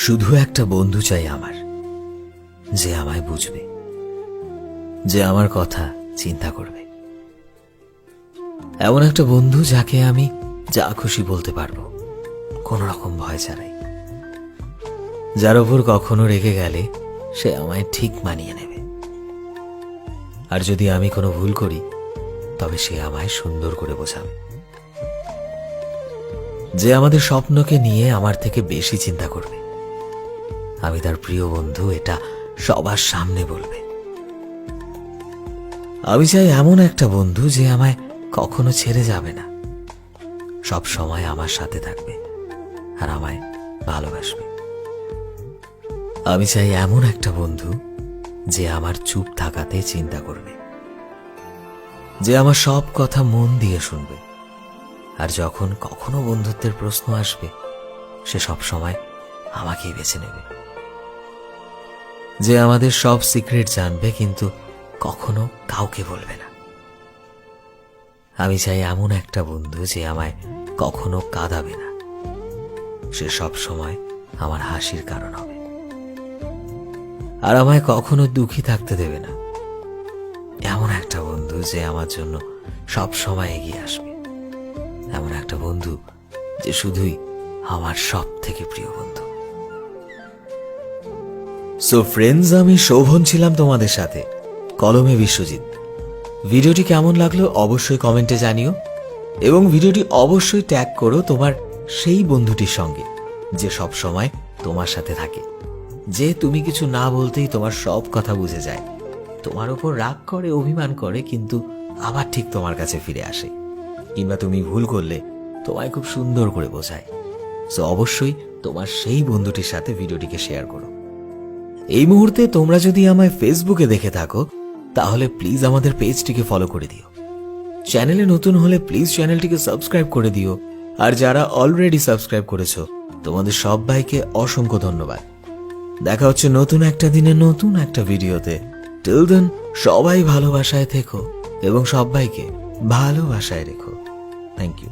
শুধু একটা বন্ধু চাই আমার, যে আমায় বুঝবে, যে আমার কথা চিন্তা করবে। এমন একটা বন্ধু যাকে আমি যা খুশি বলতে পারবো, কোন রকম ভয় ছাড়াই। যার ওপর কখনো রেগে গেলে সে আমায় ঠিক মানিয়ে নেবে, আর যদি আমি কোনো ভুল করি তবে সে আমায় সুন্দর করে বোঝাবে। যে আমাদের স্বপ্নকে নিয়ে আমার থেকে বেশি চিন্তা করবে, আমি তার প্রিয় বন্ধু এটা সবার সামনে বলবে। আমি চাই এমন একটা বন্ধু যে আমায় কখনো ছেড়ে যাবে না, সব সময় আমার সাথে থাকবে আর আমায় ভালোবাসবে। আমি চাই এমন একটা বন্ধু যে আমার চুপ থাকাতে চিন্তা করবে, যে আমার সব কথা মন দিয়ে শুনবে, আর যখন কখনো বন্ধুত্বের প্রশ্ন আসবে সে সব সময় আমাকেই বেছে নেবে। যে আমাদের সব সিক্রেট জানবে কিন্তু কখনো কাউকে বলবে না। আমি চাই এমন একটা বন্ধু যে আমায় কখনো কাঁদাবে না, সে সব সময় আমার হাসির কারণ হবে, আর আমায় কখনো দুঃখী থাকতে দেবে না। এমন একটা বন্ধু যে আমার জন্য সব সময় এগিয়ে আসবে, এমন একটা বন্ধু যে শুধুই আমার সব থেকে প্রিয় বন্ধু। সো ফ্রেন্ডস, আমি শোভন ছিলাম তোমাদের সাথে, কলমে বিশ্বজিৎ। ভিডিওটি কেমন লাগলো অবশ্যই কমেন্টে জানিও, এবং ভিডিওটি অবশ্যই ট্যাগ করো তোমার সেই বন্ধুটির সঙ্গে যে সব সময় তোমার সাথে থাকে, যে তুমি কিছু না বলতেই তোমার সব কথা বুঝে যায়, তোমার ওপর রাগ করে, অভিমান করে, কিন্তু আবার ঠিক তোমার কাছে ফিরে আসে, কিংবা তুমি ভুল করলে তোমায় খুব সুন্দর করে বোঝায়। সো অবশ্যই তোমার সেই বন্ধুটির সাথে ভিডিওটিকে শেয়ার করো। এই মুহূর্তে তোমরা যদি আমায় ফেসবুকে দেখে থাকো তাহলে প্লিজ আমাদের পেজটিকে ফলো করে দিও। চ্যানেলে নতুন হলে প্লিজ চ্যানেলটিকে সাবস্ক্রাইব করে দিও, আর যারা অলরেডি সাবস্ক্রাইব করেছো তোমাদের সবাইকে অসংখ্য ধন্যবাদ। দেখা হচ্ছে নতুন একটা দিনে নতুন একটা ভিডিওতে। টিল দেন সবাই ভালোবাসায় থেকো এবং সবাইকে ভালোবাসায় রেখো। Thank you.